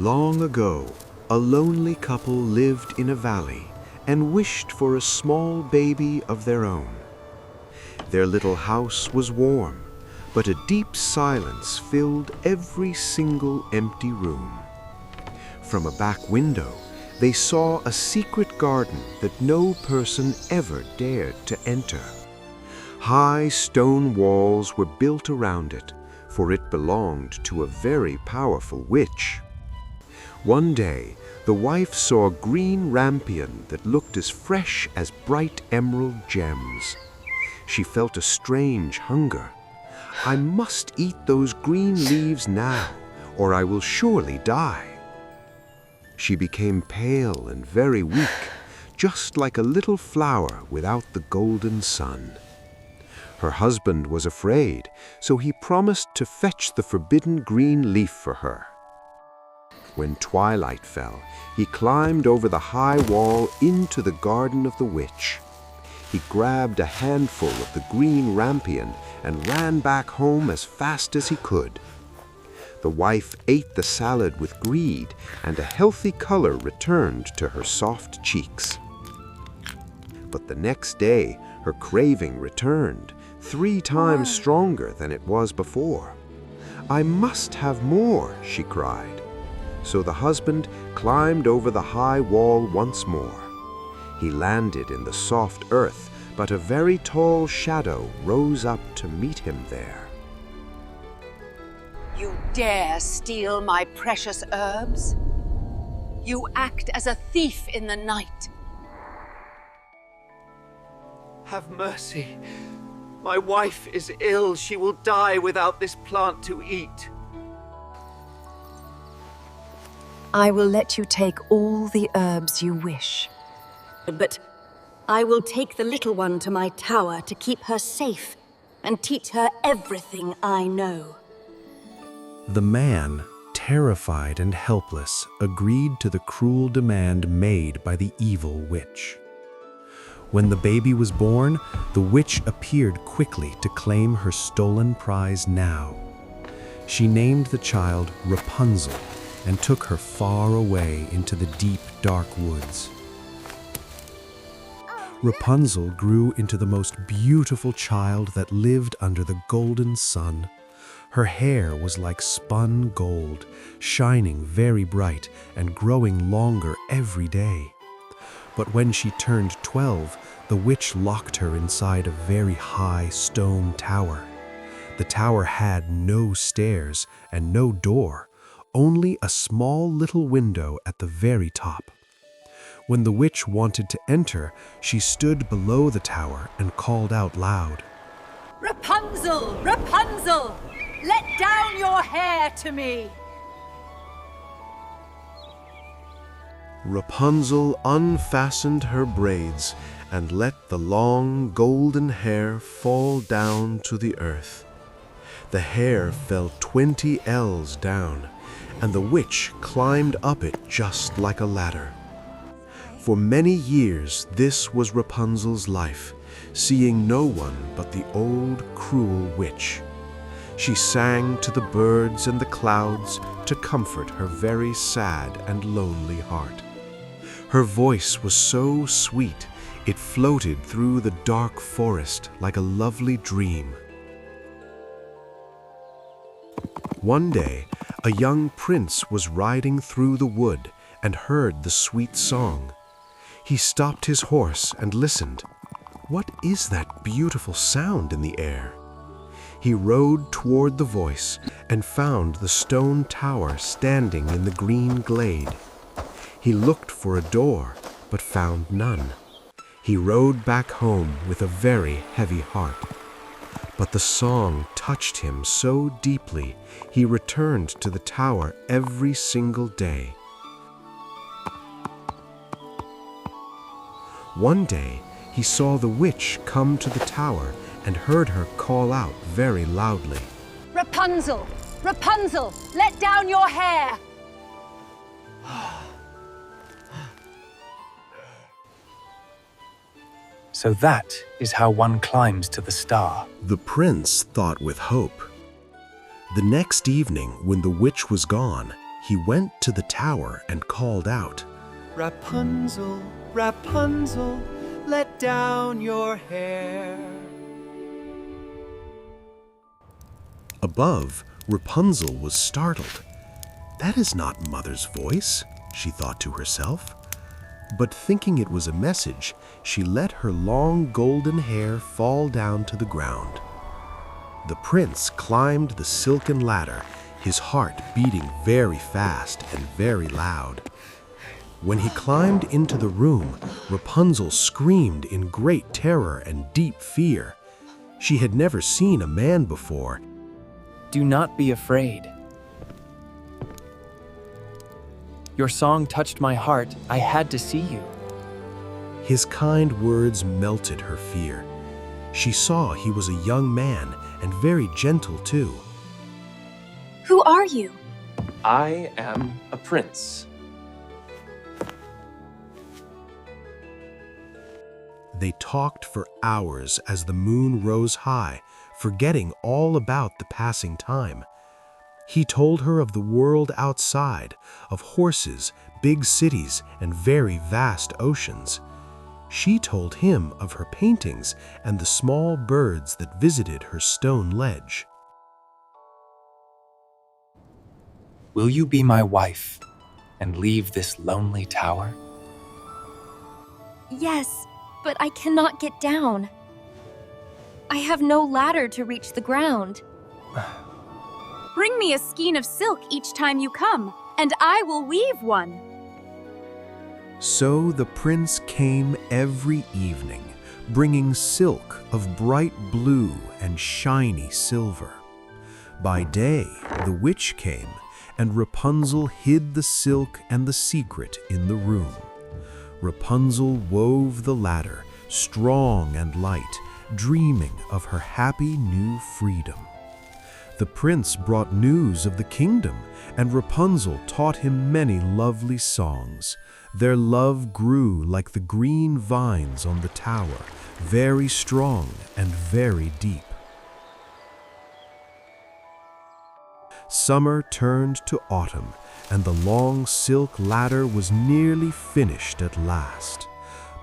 Long ago, a lonely couple lived in a valley and wished for a small baby of their own. Their little house was warm, but a deep silence filled every single empty room. From a back window, they saw a secret garden that no person ever dared to enter. High stone walls were built around it, for it belonged to a very powerful witch. One day, the wife saw a green rampion that looked as fresh as bright emerald gems. She felt a strange hunger. "I must eat those green leaves now, or I will surely die." She became pale and very weak, just like a little flower without the golden sun. Her husband was afraid, so he promised to fetch the forbidden green leaf for her. When twilight fell, he climbed over the high wall into the garden of the witch. He grabbed a handful of the green rampion and ran back home as fast as he could. The wife ate the salad with greed, and a healthy color returned to her soft cheeks. But the next day, her craving returned, 3 times stronger than it was before. "I must have more," she cried. So the husband climbed over the high wall once more. He landed in the soft earth, but a very tall shadow rose up to meet him there. "You dare steal my precious herbs? You act as a thief in the night." Have mercy. My wife is ill. She will die without this plant to eat. I will let you take all the herbs you wish. But I will take the little one to my tower to keep her safe and teach her everything I know. The man, terrified and helpless, agreed to the cruel demand made by the evil witch. When the baby was born, the witch appeared quickly to claim her stolen prize now. She named the child Rapunzel and took her far away into the deep, dark woods. Rapunzel grew into the most beautiful child that lived under the golden sun. Her hair was like spun gold, shining very bright and growing longer every day. But when she turned 12, the witch locked her inside a very high stone tower. The tower had no stairs and no door, only a small little window at the very top. When the witch wanted to enter, she stood below the tower and called out loud, "Rapunzel! Rapunzel! Let down your hair to me!" Rapunzel unfastened her braids and let the long golden hair fall down to the earth. The hair fell 20 ells down, and the witch climbed up it just like a ladder. For many years this was Rapunzel's life, seeing no one but the old cruel witch. She sang to the birds and the clouds to comfort her very sad and lonely heart. Her voice was so sweet, it floated through the dark forest like a lovely dream. One day, a young prince was riding through the wood and heard the sweet song. He stopped his horse and listened. What is that beautiful sound in the air? He rode toward the voice and found the stone tower standing in the green glade. He looked for a door, but found none. He rode back home with a very heavy heart. But the song touched him so deeply, he returned to the tower every single day. One day, he saw the witch come to the tower and heard her call out very loudly, "Rapunzel! Rapunzel! Let down your hair!" So that is how one climbs to the star. The prince thought with hope. The next evening, when the witch was gone, He went to the tower and called out, Rapunzel, Rapunzel, let down your hair. Above, Rapunzel was startled. That is not Mother's voice, she thought to herself. But thinking it was a message, she let her long golden hair fall down to the ground. The prince climbed the silken ladder, his heart beating very fast and very loud. When he climbed into the room, Rapunzel screamed in great terror and deep fear. She had never seen a man before. Do not be afraid. Your song touched my heart. I had to see you. His kind words melted her fear. She saw he was a young man and very gentle too. Who are you? I am a prince. They talked for hours as the moon rose high, forgetting all about the passing time. He told her of the world outside, of horses, big cities, and very vast oceans. She told him of her paintings and the small birds that visited her stone ledge. Will you be my wife and leave this lonely tower? Yes, but I cannot get down. I have no ladder to reach the ground. Bring me a skein of silk each time you come, and I will weave one. So the prince came every evening, bringing silk of bright blue and shiny silver. By day, the witch came, and Rapunzel hid the silk and the secret in the room. Rapunzel wove the ladder, strong and light, dreaming of her happy new freedom. The prince brought news of the kingdom, and Rapunzel taught him many lovely songs. Their love grew like the green vines on the tower, very strong and very deep. Summer turned to autumn, and the long silk ladder was nearly finished at last.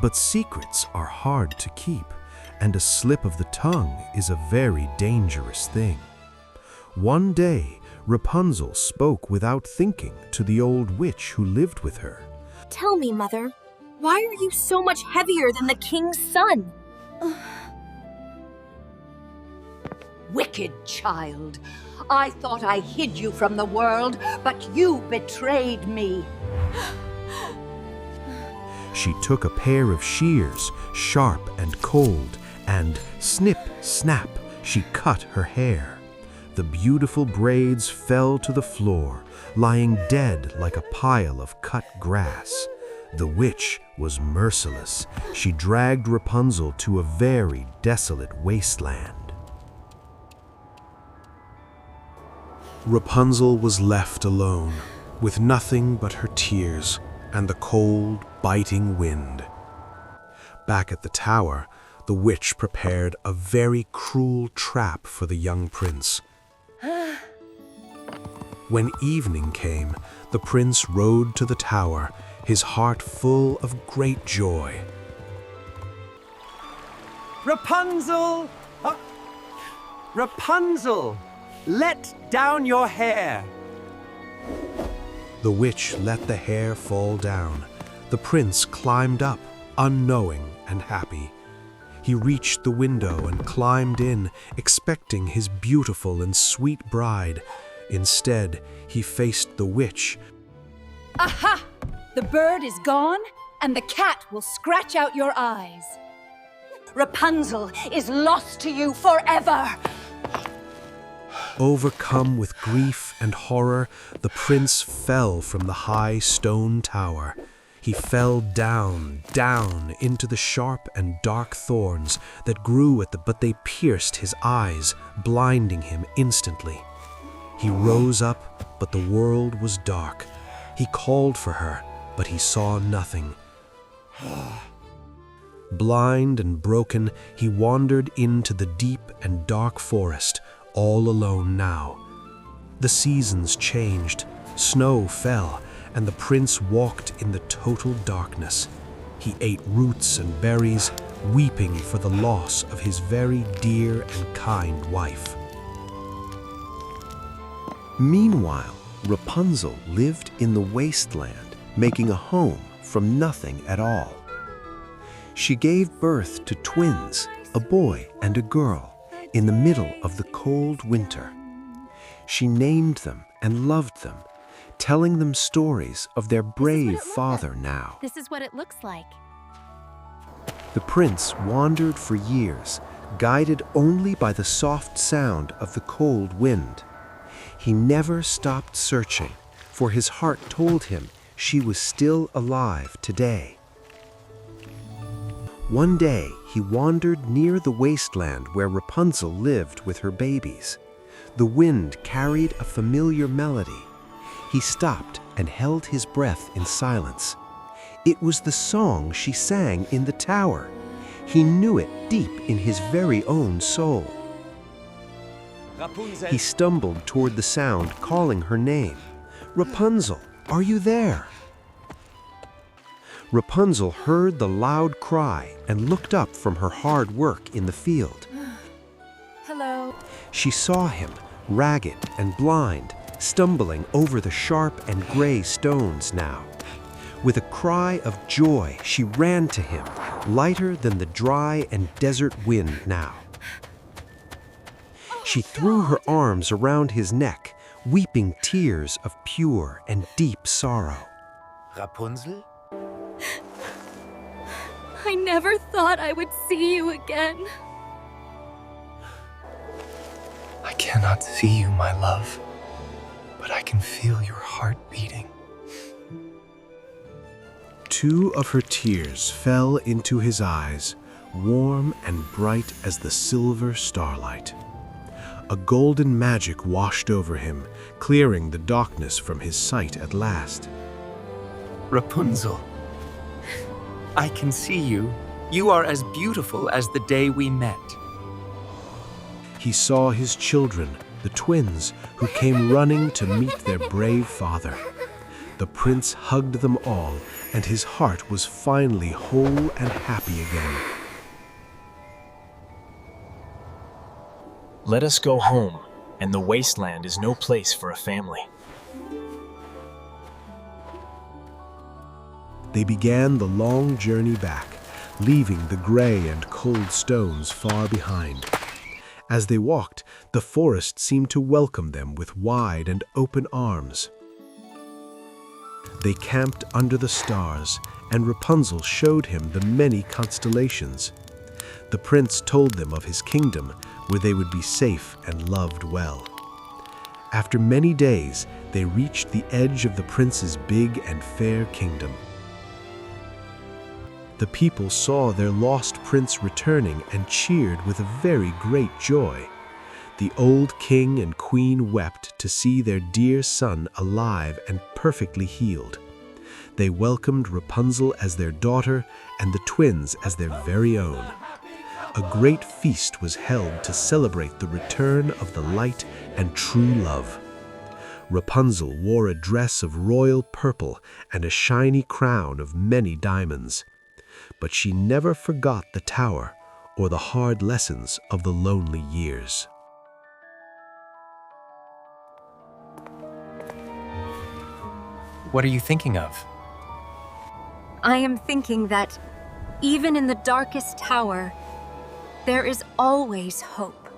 But secrets are hard to keep, and a slip of the tongue is a very dangerous thing. One day, Rapunzel spoke without thinking to the old witch who lived with her. Tell me, Mother, why are you so much heavier than the king's son? Wicked child! I thought I hid you from the world, but you betrayed me. She took a pair of shears, sharp and cold, and snip, snap, she cut her hair. The beautiful braids fell to the floor, lying dead like a pile of cut grass. The witch was merciless. She dragged Rapunzel to a very desolate wasteland. Rapunzel was left alone, with nothing but her tears and the cold, biting wind. Back at the tower, the witch prepared a very cruel trap for the young prince. When evening came, the prince rode to the tower, his heart full of great joy. Rapunzel! Rapunzel! Let down your hair! The witch let the hair fall down. The prince climbed up, unknowing and happy. He reached the window and climbed in, expecting his beautiful and sweet bride. Instead, he faced the witch. Aha! The bird is gone, and the cat will scratch out your eyes. Rapunzel is lost to you forever! Overcome with grief and horror, the prince fell from the high stone tower. He fell down, down into the sharp and dark thorns that grew but they pierced his eyes, blinding him instantly. He rose up, but the world was dark. He called for her, but he saw nothing. Blind and broken, he wandered into the deep and dark forest, all alone now. The seasons changed. Snow fell, and the prince walked in the total darkness. He ate roots and berries, weeping for the loss of his very dear and kind wife. Meanwhile, Rapunzel lived in the wasteland, making a home from nothing at all. She gave birth to twins, a boy and a girl, in the middle of the cold winter. She named them and loved them, telling them stories of their brave father now. This is what it looks like. The prince wandered for years, guided only by the soft sound of the cold wind. He never stopped searching, for his heart told him she was still alive today. One day, he wandered near the wasteland where Rapunzel lived with her babies. The wind carried a familiar melody. He stopped and held his breath in silence. It was the song she sang in the tower. He knew it deep in his very own soul. Rapunzel. He stumbled toward the sound, calling her name. "Rapunzel, are you there?" Rapunzel heard the loud cry and looked up from her hard work in the field. Hello. She saw him, ragged and blind, stumbling over the sharp and gray stones now. With a cry of joy, she ran to him, lighter than the dry and desert wind now. She threw her arms around his neck, weeping tears of pure and deep sorrow. Rapunzel? I never thought I would see you again. I cannot see you, my love, but I can feel your heart beating. Two of her tears fell into his eyes, warm and bright as the silver starlight. A golden magic washed over him, clearing the darkness from his sight at last. Rapunzel, I can see you. You are as beautiful as the day we met. He saw his children, the twins, who came running to meet their brave father. The prince hugged them all, and his heart was finally whole and happy again. Let us go home, and the wasteland is no place for a family. They began the long journey back, leaving the gray and cold stones far behind. As they walked, the forest seemed to welcome them with wide and open arms. They camped under the stars, and Rapunzel showed him the many constellations. The prince told them of his kingdom, where they would be safe and loved well. After many days, they reached the edge of the prince's big and fair kingdom. The people saw their lost prince returning and cheered with a very great joy. The old king and queen wept to see their dear son alive and perfectly healed. They welcomed Rapunzel as their daughter and the twins as their very own. A great feast was held to celebrate the return of the light and true love. Rapunzel wore a dress of royal purple and a shiny crown of many diamonds. But she never forgot the tower or the hard lessons of the lonely years. What are you thinking of? I am thinking that even in the darkest tower, there is always hope.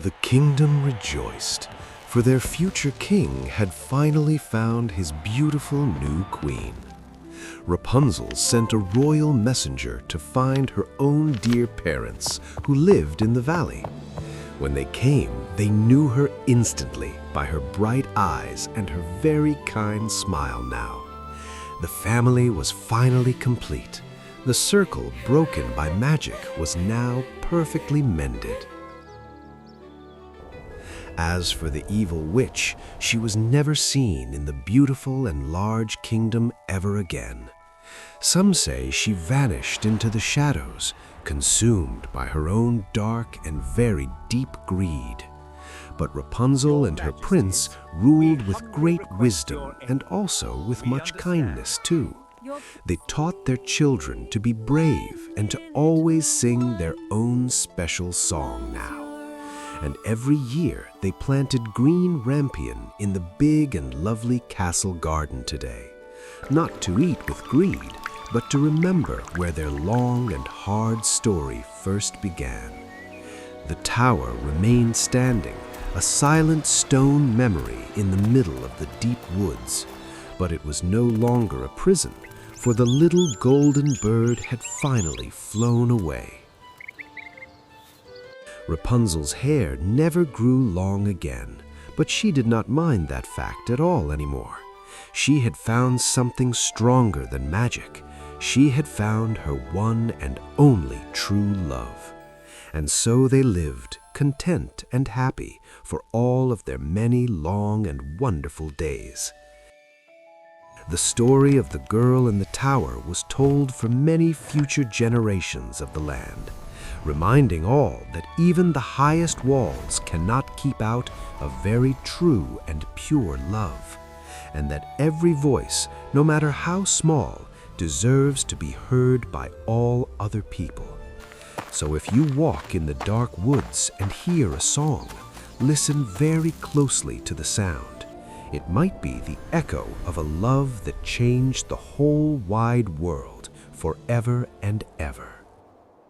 The kingdom rejoiced, for their future king had finally found his beautiful new queen. Rapunzel sent a royal messenger to find her own dear parents who lived in the valley. When they came, they knew her instantly by her bright eyes and her very kind smile now. The family was finally complete. The circle broken by magic was now perfectly mended. As for the evil witch, she was never seen in the beautiful and large kingdom ever again. Some say she vanished into the shadows, consumed by her own dark and very deep greed. But Rapunzel and her prince ruled with great wisdom and also with much kindness too. They taught their children to be brave and to always sing their own special song now. And every year they planted green rampion in the big and lovely castle garden today, not to eat with greed, but to remember where their long and hard story first began. The tower remained standing, a silent stone memory in the middle of the deep woods, but it was no longer a prison, for the little golden bird had finally flown away. Rapunzel's hair never grew long again, but she did not mind that fact at all anymore. She had found something stronger than magic. She had found her one and only true love. And so they lived, content and happy, for all of their many long and wonderful days. The story of the girl in the tower was told for many future generations of the land, reminding all that even the highest walls cannot keep out a very true and pure love, and that every voice, no matter how small, deserves to be heard by all other people. So if you walk in the dark woods and hear a song, listen very closely to the sound. It might be the echo of a love that changed the whole wide world forever and ever.